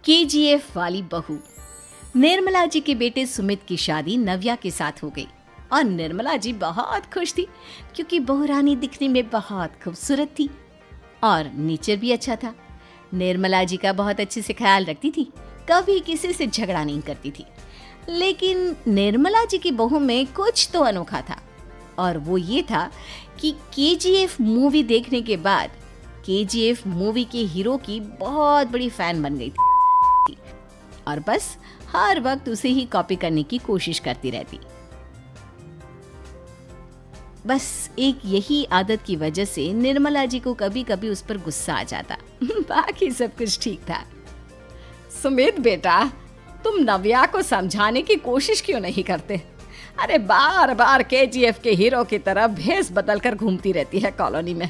KGF वाली बहू। निर्मला जी के बेटे सुमित की शादी नव्या के साथ हो गई और निर्मला जी बहुत खुश थी क्योंकि बहू रानी दिखने में बहुत खूबसूरत थी और नेचर भी अच्छा था। निर्मला जी का बहुत अच्छे से ख्याल रखती थी, कभी किसी से झगड़ा नहीं करती थी। लेकिन निर्मला जी की बहू में कुछ तो अनोखा था और वो ये था कि केजीएफ मूवी देखने के बाद केजीएफ मूवी के हीरो की बहुत बड़ी फैन बन गई थी और बस हर वक्त उसे ही कॉपी करने की कोशिश करती रहती। बस एक यही आदत की वजह से निर्मला जी को कभी कभी उस पर गुस्सा आ जाता। बाकी सब कुछ ठीक था। सुमित बेटा, तुम नव्या को समझाने की कोशिश क्यों नहीं करते? अरे बार बार केजीएफ के हीरो की तरह भेस बदल कर घूमती रहती है कॉलोनी में।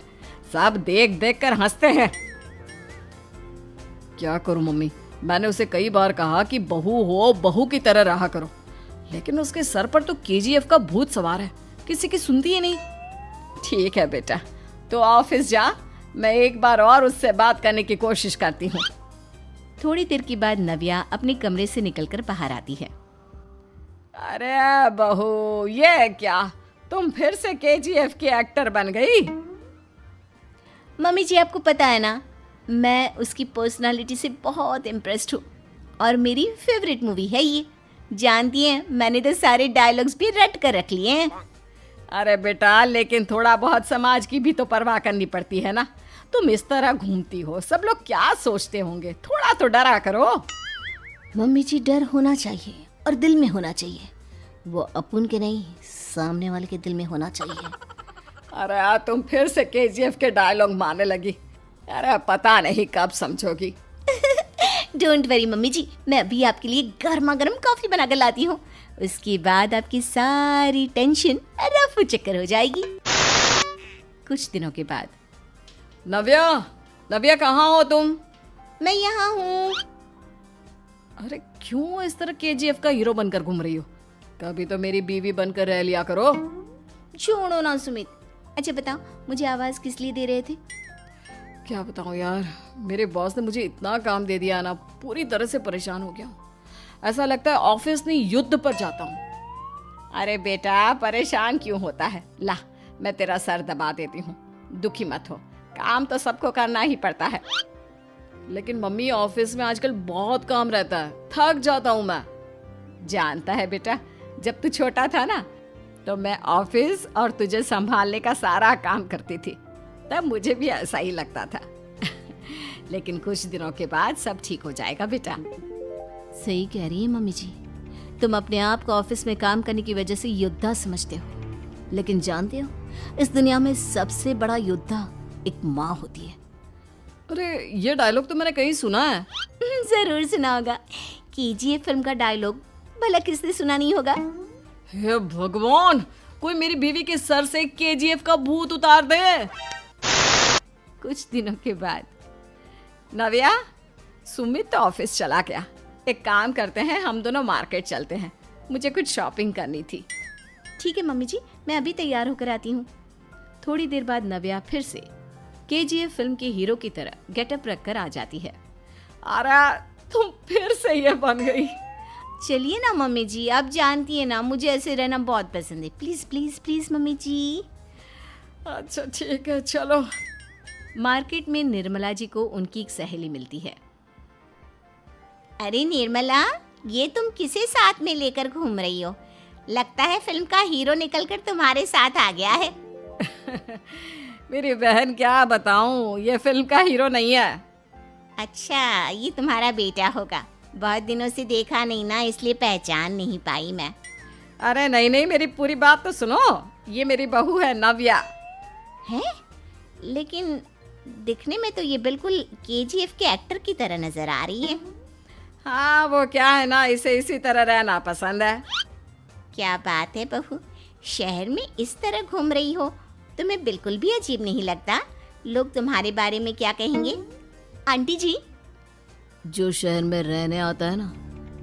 सब देख देख कर हंसते हैं। क्या करूं मम्मी, मैंने उसे कई बार कहा कि बहू हो, बहू की तरह रहा करो, लेकिन उसके सर पर तो केजीएफ का भूत सवार है, किसी की सुनती ही नहीं। ठीक है बेटा, तो ऑफिस जा, मैं एक बार और उससे बात करने की कोशिश करती हूँ। थोड़ी देर के बाद नव्या अपने कमरे से निकलकर बाहर आती है। अरे बहू, ये क्या, तुम फिर से केजीएफ की एक्टर बन गई? मम्मी जी, आपको पता है ना, मैं उसकी पर्सनालिटी से बहुत इम्प्रेस्ड हूँ और मेरी फेवरेट मूवी है ये। जानती हैं, मैंने तो सारे डायलॉग्स भी रट कर रख लिए हैं। अरे बेटा, लेकिन थोड़ा बहुत समाज की भी तो परवाह करनी पड़ती है ना। तुम इस तरह घूमती हो, सब लोग क्या सोचते होंगे, थोड़ा तो डरा करो। मम्मी जी, डर होना चाहिए और दिल में होना चाहिए। वो अपुन के नहीं, सामने वाले के दिल में होना चाहिए। अरे तुम फिर से केजीएफ के डायलॉग मारने लगी। अरे पता नहीं कब समझोगी। डोंट वरी मम्मी जी, मैं अभी आपके लिए गर्मा गर्म कॉफी बना कर लाती हूँ। उसके बाद आपकी सारी टेंशन रफू चक्कर हो जाएगी। कुछ दिनों के बाद। नव्या, नव्या कहाँ हो तुम? मैं यहाँ हूँ। अरे क्यों इस तरह केजीएफ का हीरो बनकर घूम रही हो? कभी तो मेरी बीवी बनकर रह लिया करो। छोड़ो ना सुमित। अच्छा बताओ, मुझे आवाज किस लिए दे रहे थे? क्या बताऊं यार, मेरे बॉस ने मुझे इतना काम दे दिया ना, पूरी तरह से परेशान हो गया हूँ। ऐसा लगता है ऑफिस नहीं, युद्ध पर जाता हूँ। अरे बेटा, परेशान क्यों होता है? ला, मैं तेरा सर दबा देती हूँ, दुखी मत हो। काम तो सबको करना ही पड़ता है। लेकिन मम्मी, ऑफिस में आजकल बहुत काम रहता है, थक जाता हूँ मैं। जानता है बेटा, जब तू छोटा था ना, तो मैं ऑफिस और तुझे संभालने का सारा काम करती थी, तब मुझे भी ऐसा ही लगता था। लेकिन कुछ दिनों के बाद सब ठीक हो जाएगा बेटा। सही कह रही है मम्मी जी, तुम अपने आप को ऑफिस में काम करने की वजह से योद्धा समझते हो, लेकिन जानते हो, इस दुनिया में सबसे बड़ा योद्धा एक माँ होती है। अरे ये डायलॉग तो मैंने कहीं सुना है। जरूर सुना होगा। केजीएफ फिल्म का डायलॉग भला किसने सुना नहीं होगा? हे भगवान, कोई मेरी बीवी के सर से केजीएफ का भूत उतार दे। कुछ दिनों के बाद। नव्या, सुमित तो ऑफिस चला गया। एक काम करते हैं, हम दोनों मार्केट चलते हैं, मुझे कुछ शॉपिंग करनी थी। ठीक है मम्मी जी, मैं अभी तैयार होकर आती हूँ। थोड़ी देर बाद नव्या फिर से केजीएफ फिल्म के हीरो की तरह गेटअप रखकर आ जाती है। अरे तुम फिर से ये बन गई। चलिए ना मम्मी जी, आप जानती है ना, मुझे ऐसे रहना बहुत पसंद है। प्लीज प्लीज प्लीज मम्मी जी। अच्छा ठीक है, चलो। मार्केट में निर्मला जी को उनकी एक सहेली मिलती है। अरे निर्मला, ये तुम किसे साथ में लेकर घूम रही हो? लगता है फिल्म का हीरो निकलकर तुम्हारे साथ आ गया है। मेरी बहन, क्या बताऊं, ये फिल्म का हीरो नहीं है। अच्छा, ये तुम्हारा बेटा होगा। बहुत दिनों से देखा नहीं ना, इसलिए पहचान नहीं पाई मैं। अरे नहीं नहीं, मेरी पूरी बात तो सुनो। ये मेरी बहू है नव्या। है? लेकिन दिखने में तो ये बिल्कुल केजीएफ के एक्टर की तरह नजर आ रही है। हाँ, वो क्या है ना, इसे इसी तरह रहना पसंद है। क्या बात है बहू, शहर में इस तरह घूम रही हो, तुम्हें बिल्कुल भी अजीब नहीं लगता? लोग तुम्हारे बारे में क्या कहेंगे? आंटी जी, जो शहर में रहने आता है ना,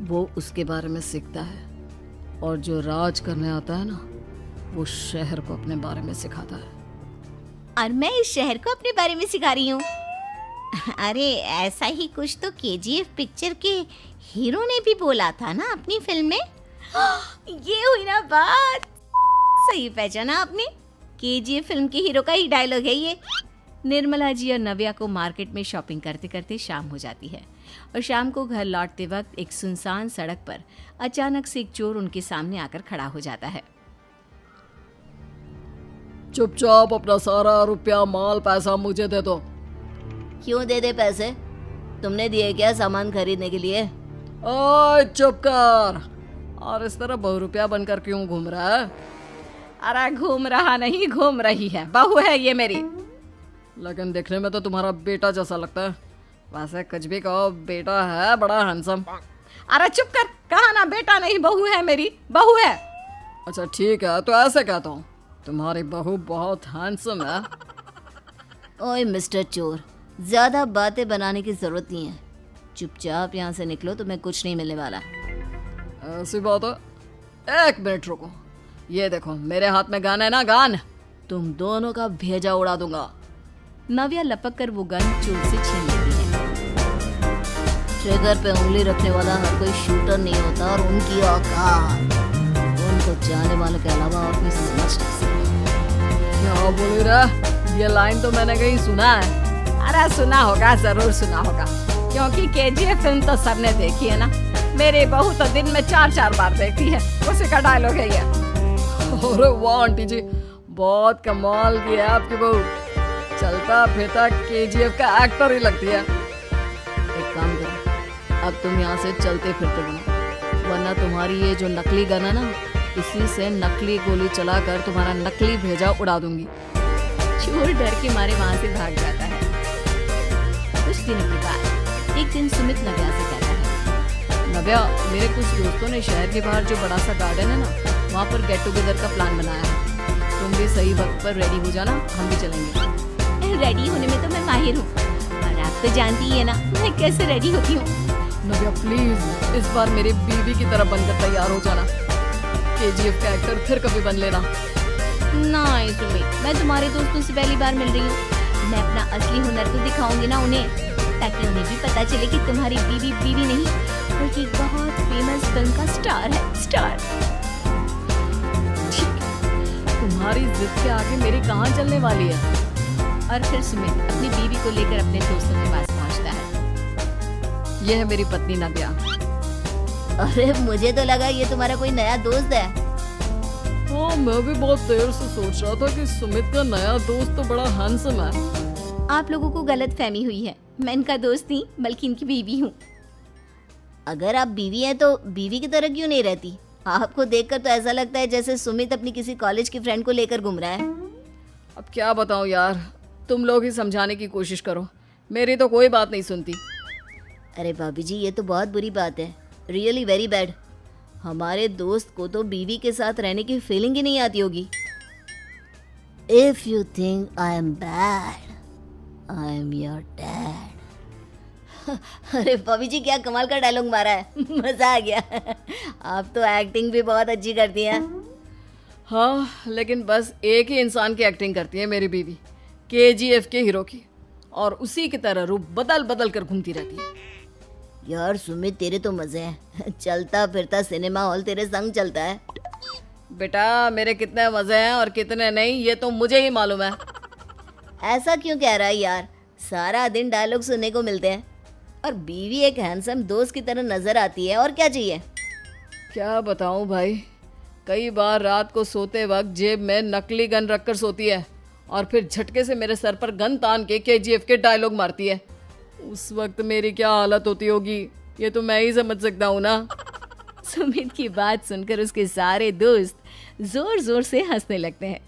वो उसके बारे में सीखता है, और जो राज करने आता है ना, वो शहर को अपने बारे में सिखाता है। और मैं इस शहर को अपने बारे में सिखा रही हूँ। अरे ऐसा ही कुछ तो केजीएफ पिक्चर के हीरो ने भी बोला था ना अपनी फिल्म में। ये हुई ना बात, सही पहचाना आपने, केजीएफ फिल्म के हीरो का ही डायलॉग है ये। निर्मला जी और नव्या को मार्केट में शॉपिंग करते करते शाम हो जाती है और शाम को घर लौटते वक्त एक सुनसान सड़क पर अचानक से एक चोर उनके सामने आकर खड़ा हो जाता है। चुपचाप अपना सारा रुपया माल पैसा मुझे दे दो। क्यों दे दे पैसे? तुमने दिए क्या सामान खरीदने के लिए? ओए चुप कर। और इस तरह बहुरुपया बनकर क्यों घूम रहा है? अरे घूम रहा नहीं, घूम रही है, बहू है ये मेरी। लेकिन देखने में तो तुम्हारा बेटा जैसा लगता है। वैसे कुछ भी कहो, बेटा है बड़ा हैंडसम। अरे चुप कर, कहा ना बेटा नहीं बहू है मेरी, बहू है। अच्छा ठीक है, तो ऐसे कहता हूँ, तुम्हारी बहू बहुत हैंडसम है। ओए मिस्टर चोर, ज्यादा बातें बनाने की जरूरत नहीं है, चुपचाप यहाँ से निकलो, तुम्हें कुछ नहीं मिलने वाला। ऐसी बात है, एक मिनट रुको। ये देखो मेरे हाथ में गन है ना, गन, तुम दोनों का भेजा उड़ा दूंगा। नव्या लपक कर वो गन चोर से छीन लेती है। ट्रिगर पे उंगली रखने वाला हर कोई शूटर नहीं होता और उनकी औकात उनको जाने वाले के अलावा और कोई समझ नहीं सकता। क्या बोल रहा? ये लाइन तो मैंने कहीं सुना है। अरे सुना होगा, जरूर सुना होगा, क्योंकि केजीएफ फिल्म तो सबने देखी है ना। मेरी बहू तो दिन में 4-4 बार देखती है, उसी का डायलॉग है ये। अरे वाह आंटी जी, बहुत कमाल की है आपकी बहू। चलता फिरता केजीएफ का एक्टर ही लगती है। एक काम करो, अब तुम यहाँ से चलते फिरते बनो, वरना तुम्हारी ये जो नकली गन है ना, इसी से नकली गोली चलाकर तुम्हारा नकली भेजा उड़ा दूंगी। चोर डर के मारे वहाँ से भाग जाता है। कुछ दिनों के बाद एक दिन सुमित नव्या से कहता है, नव्या, मेरे कुछ दोस्तों ने शहर के बाहर जो बड़ा सा गार्डन है ना, वहाँ पर गेट टुगेदर का प्लान बनाया है। तुम भी सही वक्त पर रेडी हो जाना, हम भी चलेंगे। रेडी होने में तो मैं माहिर हूँ, और आप तो जानती ही है ना मैं कैसे रेडी होती हूँ। नव्या प्लीज इस बार मेरी बीवी की तरह बनकर तैयार हो जाना। केजीएफ का एक्टर फिर कभी बन लेना। नहीं सुमित, मैं तुम्हारे दोस्तों से पहली बार मिल रही हूँ। मैं अपना असली हुनर तो दिखाऊंगी ना उन्हें, ताकि उन्हें भी पता चले कि तुम्हारी बीवी बीवी नहीं बल्कि एक बहुत फेमस फिल्म का स्टार है, स्टार। तुम्हारी जिद के आगे मेरी कहाँ चलने वाली है। और फिर सुमित अपनी बीवी को लेकर अपने दोस्तों के पास पहुँचता है। यह है मेरी पत्नी नव्या। अरे मुझे तो लगा ये तुम्हारा कोई नया दोस्त है। हाँ, मैं भी बहुत देर से सोच रहा था कि सुमित का नया दोस्त तो बड़ा हैंडसम है। आप लोगों को गलत फहमी हुई है, मैं इनका दोस्त नहीं बल्कि इनकी बीवी हूँ। अगर आप बीवी हैं तो बीवी की तरह क्यों नहीं रहती? आपको देखकर तो ऐसा लगता है जैसे सुमित अपनी किसी कॉलेज की फ्रेंड को लेकर घूम रहा है। अब क्या बताऊं यार, तुम लोग ही समझाने की कोशिश करो, मेरी तो कोई बात नहीं सुनती। अरे भाभी जी, ये तो बहुत बुरी बात है, रियली वेरी बैड। हमारे दोस्त को तो बीवी के साथ रहने की फीलिंग ही नहीं आती होगी। If you think I am bad, I am your dad. अरे भाभी जी, क्या कमाल का डायलॉग मारा है, मजा आ गया। आप तो एक्टिंग भी बहुत अच्छी करती हैं। हाँ, लेकिन बस एक ही इंसान की एक्टिंग करती है मेरी बीवी, केजीएफ के हीरो की, और उसी की तरह रूप बदल बदल कर घूमती रहती है। यार सुमित, तेरे तो मजे हैं, चलता फिरता सिनेमा हॉल तेरे संग चलता है। बेटा, मेरे कितने मजे हैं और कितने नहीं ये तो मुझे ही मालूम है। ऐसा क्यों कह रहा है यार, सारा दिन डायलॉग सुनने को मिलते हैं और बीवी एक हैंडसम दोस्त की तरह नजर आती है, और क्या चाहिए? क्या बताऊं भाई, कई बार रात को सोते वक्त जेब में नकली गन रखकर सोती है और फिर झटके से मेरे सर पर गन तान के केजीएफ के डायलॉग मारती है। उस वक्त मेरी क्या हालत होती होगी ये तो मैं ही समझ सकता हूँ ना। सुमित की बात सुनकर उसके सारे दोस्त जोर जोर से हंसने लगते हैं।